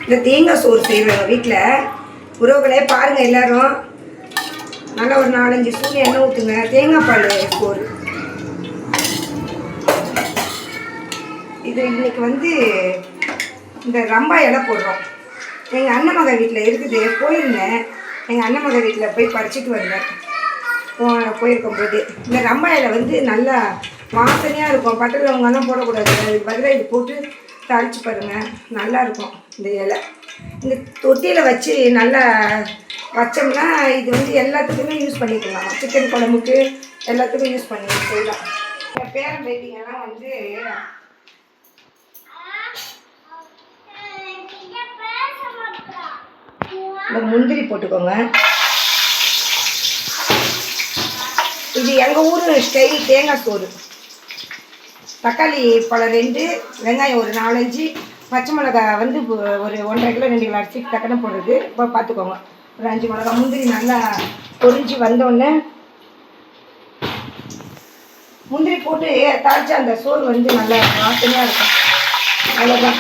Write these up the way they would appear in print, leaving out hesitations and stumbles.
இந்த தேங்காய் சோறு செய்வேன் வீட்டில். உறவுகளே பாருங்கள் எல்லோரும். நல்லா ஒரு 4-5 ஸ்பூன் எண்ணெய் ஊற்றுங்க. தேங்காய் பால் சோறு இது. இன்றைக்கி வந்து இந்த ரம்பா இலை போடுறோம். எங்கள் அண்ணன் மகன் வீட்டில் இருக்குது. போயிருந்தேன், எங்கள் அண்ணன் மகன் வீட்டில் போய் பறிச்சிட்டு வந்தேன். போயிருக்கும்போது இந்த ரம்பா இலை வந்து நல்லா வாசனையாக இருக்கும். பட்டை லவங்கெல்லாம் போடக்கூடாது. அதுக்கு பதிலாக இது போட்டு தாளித்து பாருங்கள், நல்லாயிருக்கும். இந்த இலை இந்த தொட்டியில் வச்சு நல்லா வச்சோம்னா இது வந்து எல்லாத்துக்குமே யூஸ் பண்ணிக்கலாம். சிக்கன் குழம்புக்கு எல்லாத்துக்கும் யூஸ் பண்ணி செய்யலாம். பேரன் பேத்திங்கெல்லாம் வந்து இந்த முந்திரி போட்டுக்கோங்க. இது எங்கள் ஊர் ஸ்டைல் தேங்காய் சோறு. தக்காளி பழம் 2, வெங்காயம் ஒரு 4-5, பச்சை மிளகா வந்து ஒரு 1.5 கிலோ 2 கிலோ அரிசி தக்கனை போடுறது. இப்போ பார்த்துக்கோங்க, ஒரு 5 மிளகா. முந்திரி நல்லா பொரிஞ்சு வந்தோடனே முந்திரி போட்டு தாளித்து அந்த சோறு வந்து நல்லா வாசனையாக இருக்கும். அவ்வளோதான்.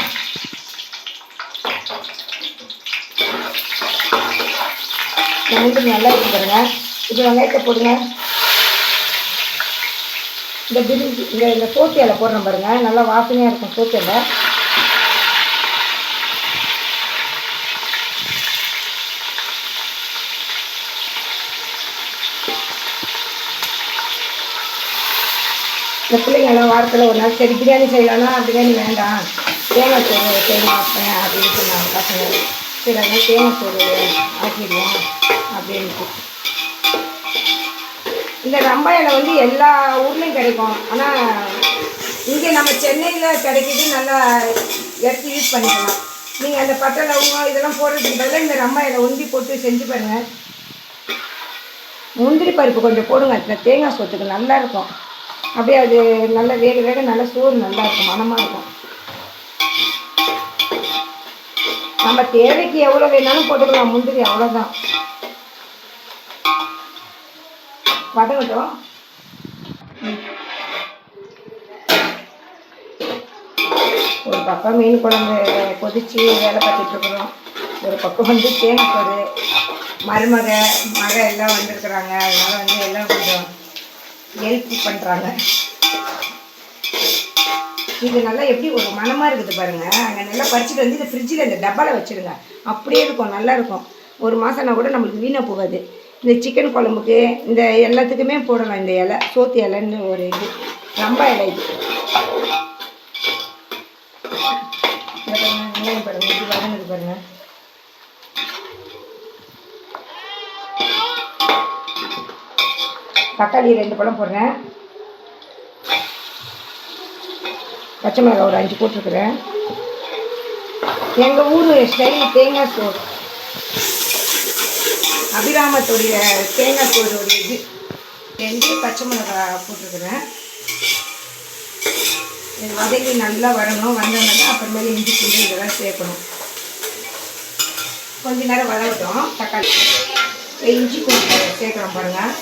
இந்த முந்திரி நல்லா இருக்கு பாருங்க. இப்போ வெங்காயத்தை போடுங்க. இந்த பிரிஞ்சி இந்த சோத்து இலை போடுறோம் பாருங்கள், நல்லா வாசனையாக இருக்கும் சோத்து இலை. இந்த பிள்ளைங்கெல்லாம் வாரத்தில் ஒரு நாள் சரி பிரியாணி செய்யலாம்னா பிரியாணி வேண்டாம், தேங்காய் சோறு செய்யலாம் அப்படின்னு சொன்னாங்க பசங்க. சரி அதனால் தேங்காய் சோறு ஆக்கிடுவோம் அப்படின்ட்டு. இந்த ரம்பா இலை வந்து எல்லா ஊர்லேயும் கிடைக்கும். ஆனால் இங்கே நம்ம சென்னையில் கிடைக்கிது. நல்லா எடுத்து யூஸ் பண்ணிக்கலாம். நீங்கள் அந்த பட்டை லவங்கம் இதெல்லாம் போடுறதுக்கு பதிலாக இந்த ரம்பா இலை ஒண்டி போட்டு செஞ்சு பாருங்கள். முந்திரி பருப்பு கொஞ்சம் போடுங்க. இந்த தேங்காய் சோத்துக்கு நல்லாயிருக்கும். அப்படியே அது நல்லா வேக வேக நல்லா சோறு நல்லாயிருக்கும், மணமாக இருக்கும். நம்ம தேவைக்கு எவ்வளோ வேணாலும் போட்டுக்கலாம் முந்திரி, அவ்வளோதான். வதங்கட்டும். ஒரு பக்கம் மீன் குழம்பு கொதித்து வேலை பார்த்துட்ருக்குறோம். ஒரு பக்கம் வந்து தேங்காய் சோறு. மருமக எல்லாம் வந்திருக்குறாங்க. அதனால் வந்து எல்லாம் கொஞ்சம் ஹெல்ப் பண்ணுறாங்க. இது நல்லா எப்படி ஒரு மனமாக இருக்குது பாருங்கள். அங்கே நல்லா பறிச்சுட்டு வந்து இந்த ஃப்ரிட்ஜில் இந்த டப்பாவில் வச்சுருங்க. அப்படியே இருக்கும், நல்லாயிருக்கும். ஒரு மாதம்னா கூட நம்மளுக்கு வீணாக போகாது. இந்த சிக்கன் குழம்புக்கு இந்த எல்லாத்துக்குமே போடலாம். இந்த இலை சோத்து இலைன்னு ஒரு இது ரம்பா இலை. இது வெங்காயம் பாருங்கள், இது வதங்குது பாருங்கள். தக்காளி 2 பழம் போடுறேன். பச்சை மிளகாய் ஒரு 5 போட்டிருக்குறேன். எங்கள் ஊர் ஸ்டைல் தேங்காய் சோறு, அபிராமத்துடைய தேங்காய் சோறுடைய இது 2 பச்சை மிளகாய் போட்டிருக்குறேன். இது வதங்கி நல்லா வரணும். வந்தோம்னா அப்புறமேலே இஞ்சி பூண்டு இதெல்லாம் சேர்க்கணும். கொஞ்ச நேரம் வதங்கட்டும். தக்காளி இஞ்சி பூண்டு சேர்க்குறோம் பாருங்கள்.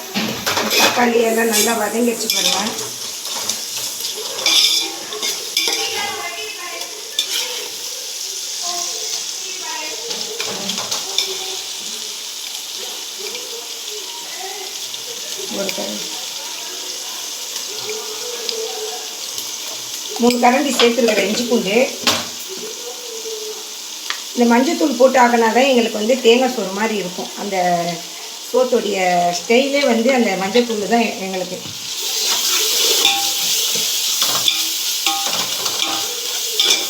தக்காளி எல்லாம் நல்லா வதங்கிடுச்சு பாருங்கள். ஒரு 3 கரண்டி சேர்த்துருக்குறேன் இஞ்சி பூண்டு. இந்த மஞ்சத்தூள் போட்டு ஆகினா தான் எங்களுக்கு வந்து தேங்காய் சோறு மாதிரி இருக்கும். அந்த சோத்துடைய ஸ்டைலே வந்து அந்த மஞ்சத்தூள் தான் எங்களுக்கு.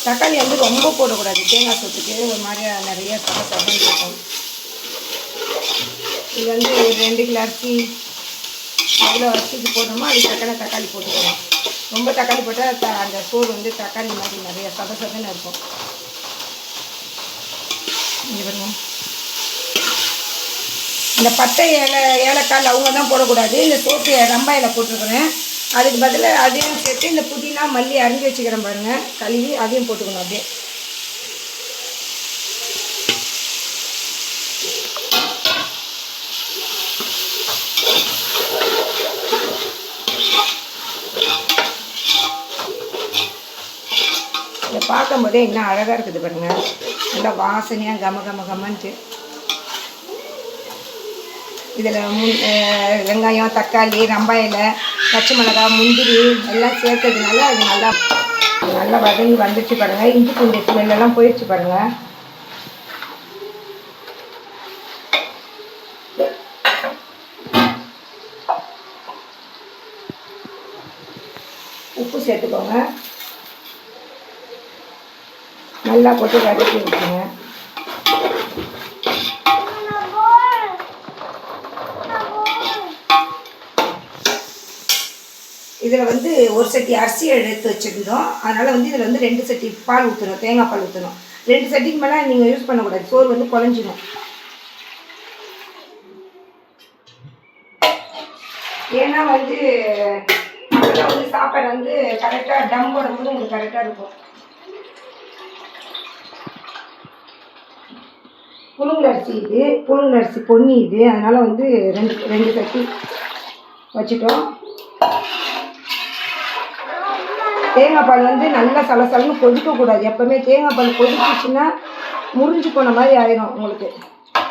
தக்காளி வந்து ரொம்ப போடக்கூடாது தேங்காய் சோத்துக்கு. ஒரு மாதிரி நிறைய சகசகன்னு இருக்கும். இது வந்து ஒரு 2 கிலோ அரிசி எவ்வளோ அரிசிக்கு போடணுமோ அது தக்காளி போட்டுக்கணும். ரொம்ப தக்காளி போட்டால் அந்த சோறு வந்து தக்காளி மாதிரி நிறைய சதசதன்னு இருக்கும். இங்கே பாருங்க, இந்த பட்டை ஏலக்காய் அவங்க தான் போடக்கூடாது. இந்த சோப்பு ரம்பா இலை போட்டிருக்கிறேன். அதுக்கு பதிலாக அதையும் சேர்த்து இந்த புதினா மல்லி அரிஞ்சு வச்சுக்கிறேன் பாருங்கள், கழுவி அதையும் போட்டுக்கணும். அப்படியே இதை பார்க்கும்போதே இன்னும் அழகாக இருக்குது பாருங்கள். நல்லா வாசனையாக கம கம கமன்ட்டு. இதில் வெங்காயம், தக்காளி, ரம்பாய் இலை, பச்சை மிளகாய், முந்திரி எல்லாம் சேர்த்ததுனால அது நல்லா வதங்கி வந்துச்சு பாருங்கள். இஞ்சி பூண்டு ஸ்மெல்லாம் போயிடுச்சு பாருங்கள். உப்பு சேர்த்துக்கோங்க. நல்லா போட்டு வதக்கி விட்டுருங்க. இதில் வந்து ஒரு சட்டி அரிசி எடுத்து வச்சுருந்தோம். அதனால் வந்து இதில் வந்து 2 சட்டி பால் ஊற்றணும், தேங்காய் பால் ஊற்றணும். 2 சட்டிக்கு மேலே நீங்கள் யூஸ் பண்ணக்கூடாது, சோறு வந்து குழஞ்சிடும். ஏன்னா வந்து அதெல்லாம் வந்து சாப்பாடு வந்து கரெக்டாக டம் போடும்போது உங்களுக்கு கரெக்டாக இருக்கும். புழுங்கலரிசி இது, புழுங்கலரிசி பொன்னி இது. அதனால் வந்து 2 சட்டி வச்சுட்டோம். தேங்காய் பால் வந்து நல்லா சலசலன்னு கொதிக்கக்கூடாது. எப்போவுமே தேங்காய் பால் கொதிச்சிச்சுன்னா முறிஞ்சு போன மாதிரி ஆயிரும். உங்களுக்கு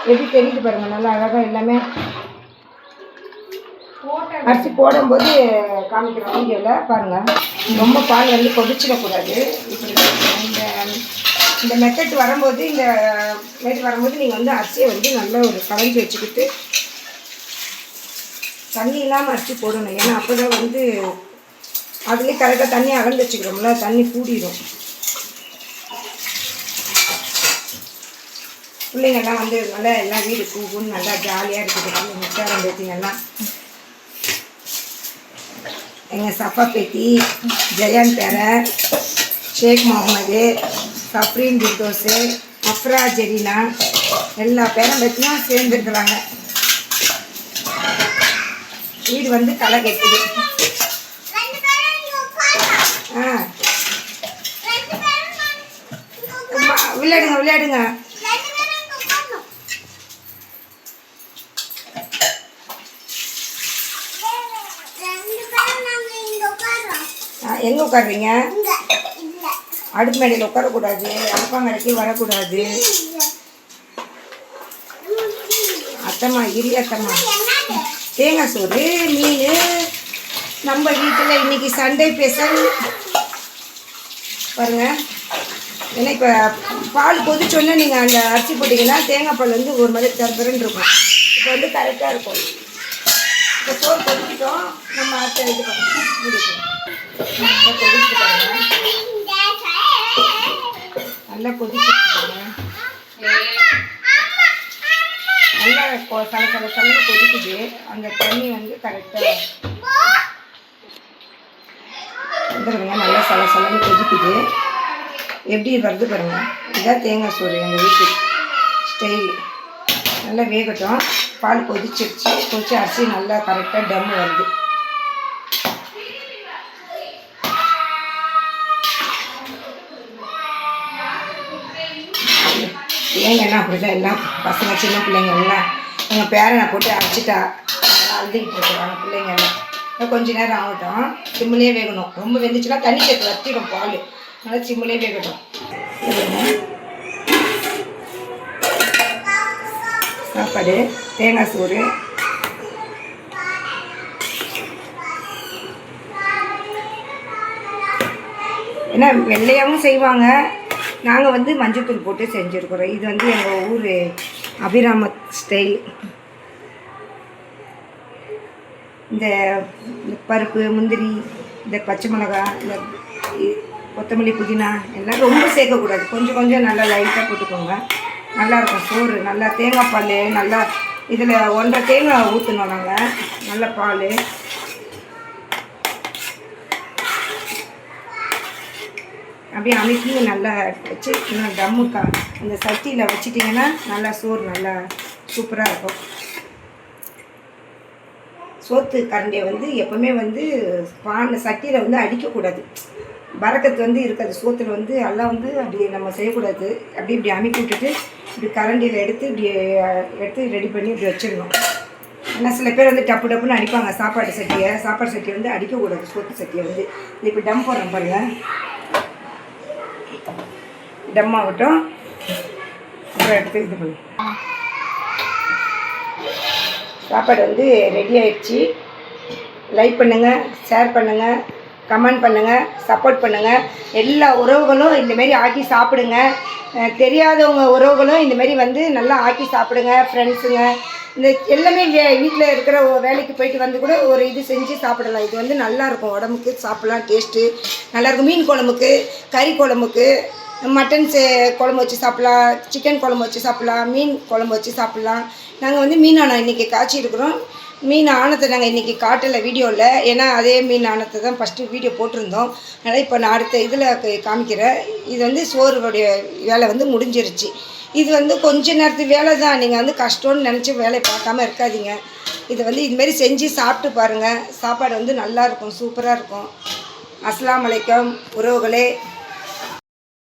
எப்படி தெரியுது பாருங்கள், நல்லா அழகாக எல்லாமே அரிசி போடும்போது காமிக்கிறோம் வீடியோவில் பாருங்கள். ரொம்ப பால் வந்து கொதிச்சிடக்கூடாது. இப்படி இந்த மெத்தட் வரும்போது நீங்கள் வந்து அரிசியை வந்து நல்லா ஒரு கலஞ்சி வச்சுக்கிட்டு தண்ணி இல்லாமல் அரிசி போடணும். ஏன்னா அப்போ தான் வந்து அதுலேயே கரெக்டாக தண்ணி அளந்து வச்சுக்கிறோம்ல, தண்ணி கூடிடும். பிள்ளைங்கள்லாம் வந்து நல்லா எல்லாம் வீடு பூவுன்னு நல்லா ஜாலியாக இருக்குது. முத்தாரம் பேத்திங்கெல்லாம் எங்கள் சஃபா பேத்தி, ஜெயான் பேரை, ஷேக் முகமது, சப்ரீன் பிர்தோஸு, அஃப்ரா ஜெரினா எல்லா பேரும் பேத்தியும் சேர்ந்துருக்குறாங்க. வீடு வந்து களை கட்டுது. விளையாடுங்க. எங்கே உட்காருவீங்க? அடுப்பு மேடையில் உட்காரக்கூடாது, அடுப்பாங்கரைக்கு வரக்கூடாது. அத்தம்மா அத்தம்மா தேங்காய் சோறு, மீன் நம்ம வீட்டில் இன்றைக்கி சண்டே ஸ்பெஷல் பாருங்கள். ஏன்னா இப்போ பால் கொதிச்சோன்னே நீங்கள் அந்த அரிசி போட்டிங்கன்னா தேங்காய் பால் வந்து ஒரு மாதிரி தரன்னு இருக்கும். இப்போ வந்து கரெக்டாக இருக்கும். இப்போ சோறு கொதிக்கிட்டோம், நம்ம அரிசி இது பண்ணணும் முடிக்கும். கொதிச்சு பாருங்கள், நல்லா கொதிச்சுருக்காங்க. நல்லா சலன்னு கொதிக்குது. அந்த தண்ணி வந்து கரெக்டாக வந்துடுங்க. நல்லா சலன்னு கொதிக்குது. எப்படி வருது பாருங்கள். இதுதான் தேங்காய் சோறு எங்கள் வீட்டு ஸ்டைல். நல்லா வேகட்டும். பால் கொதிச்சு அரிசி நல்லா கரெக்டாக டம் வருது. பிள்ளைங்கள்லாம் அப்படி தான் எல்லாம் பசங்க சின்ன பிள்ளைங்க எல்லாம் எங்கள் பேரனை போட்டு அரைச்சிட்டா அழுதுகிட்டு இருக்கிறாங்க பிள்ளைங்கள்லாம். கொஞ்ச நேரம் ஆகட்டும், சிம்மிலே வேகணும். ரொம்ப வெந்துச்சுன்னா தண்ணி சேர்த்து வத்திடும் பால். நல்லா சிம்மிலே வேகட்டும். சாப்பாடு தேங்காய் சோறு. ஏன்னா வெள்ளையாகவும் செய்வாங்க, நாங்கள் வந்து மஞ்சத்தூள் போட்டு செஞ்சுருக்குறோம். இது வந்து எங்கள் ஊர் அபிராமத் ஸ்டைல். இந்த பருப்பு, முந்திரி, இந்த பச்சை மிளகாய், இந்த கொத்தமல்லி, புதினா எல்லாம் ரொம்ப சேர்க்கக்கூடாது. கொஞ்சம் நல்லா லைட்டாக போட்டுக்கோங்க. நல்லாயிருக்கும் சோறு. நல்லா தேங்காய் பால் நல்லா இதில் 1.5 தேங்காய் ஊற்றணும் நாங்கள். நல்ல பால் அப்படியே அமைக்கி நல்லா வச்சு இன்னும் தம்முக்கா அந்த சட்டியில் வச்சிட்டிங்கன்னா நல்லா சோறு நல்லா சூப்பராக இருக்கும். சோத்து கரண்டியை வந்து எப்போவுமே வந்து சட்டியில் வந்து அடிக்கக்கூடாது. பறக்கத்து வந்து இருக்காது சோத்தில் வந்து. எல்லாம் வந்து அப்படி நம்ம செய்யக்கூடாது. இப்படி அமைக்கி விட்டுட்டு இப்படி கரண்டியில் எடுத்து ரெடி பண்ணி இப்படி வச்சிடணும். ஆனால் சில பேர் வந்து டப்புன்னு அடிப்பாங்க சாப்பாடு சட்டியை வந்து அடிக்கக்கூடாது. சோத்து சட்டியை வந்து இப்படி டம் போடுறோம் பாருங்கள். டம் ஆகட்டும். அப்புறம் எடுத்து இது பண்ணு. சாப்பாடு வந்து ரெடி ஆயிடுச்சு. லைக் பண்ணுங்கள், ஷேர் பண்ணுங்கள், கமெண்ட் பண்ணுங்கள், சப்போர்ட் பண்ணுங்கள். எல்லா உறவுகளும் இந்தமாரி ஆக்கி சாப்பிடுங்க. தெரியாதவங்க உறவுகளும் இந்தமாரி வந்து நல்லா ஆக்கி சாப்பிடுங்க. ஃப்ரெண்ட்ஸுங்க இந்த எல்லாமே வீட்டில் இருக்கிற வேலைக்கு போயிட்டு வந்து கூட ஒரு இது செஞ்சு சாப்பிடலாம். இது வந்து நல்லாயிருக்கும், உடம்புக்கு சாப்பிட்லாம், டேஸ்ட்டு நல்லாயிருக்கும். மீன் குழம்புக்கு, கறி குழம்புக்கு, மட்டன் குழம்பு வச்சு சாப்பிட்லாம், சிக்கன் குழம்பு வச்சு சாப்பிட்லாம், மீன் குழம்பு வச்சு சாப்பிட்லாம். நாங்கள் வந்து மீன் ஆணம் இன்றைக்கி காய்ச்சிருக்கிறோம். மீன் ஆணத்தை நாங்கள் இன்றைக்கி காட்டலை வீடியோவில், ஏன்னா அதே மீன் ஆணத்தை தான் ஃபஸ்ட்டு வீடியோ போட்டிருந்தோம். அதனால் இப்போ நான் அடுத்த இதில் காமிக்கிறேன். இது வந்து சோறுடைய வேலை வந்து முடிஞ்சிருச்சு. இது வந்து கொஞ்ச நேரத்து வேலை தான். நீங்கள் வந்து கஷ்டம்னு நினச்சி வேலையை பார்க்காம இருக்காதீங்க. இதை வந்து இதுமாரி செஞ்சு சாப்பிட்டு பாருங்கள். சாப்பாடு வந்து நல்லாயிருக்கும், சூப்பராக இருக்கும். அஸ்ஸலாமு அலைக்கும் உறவுகளே.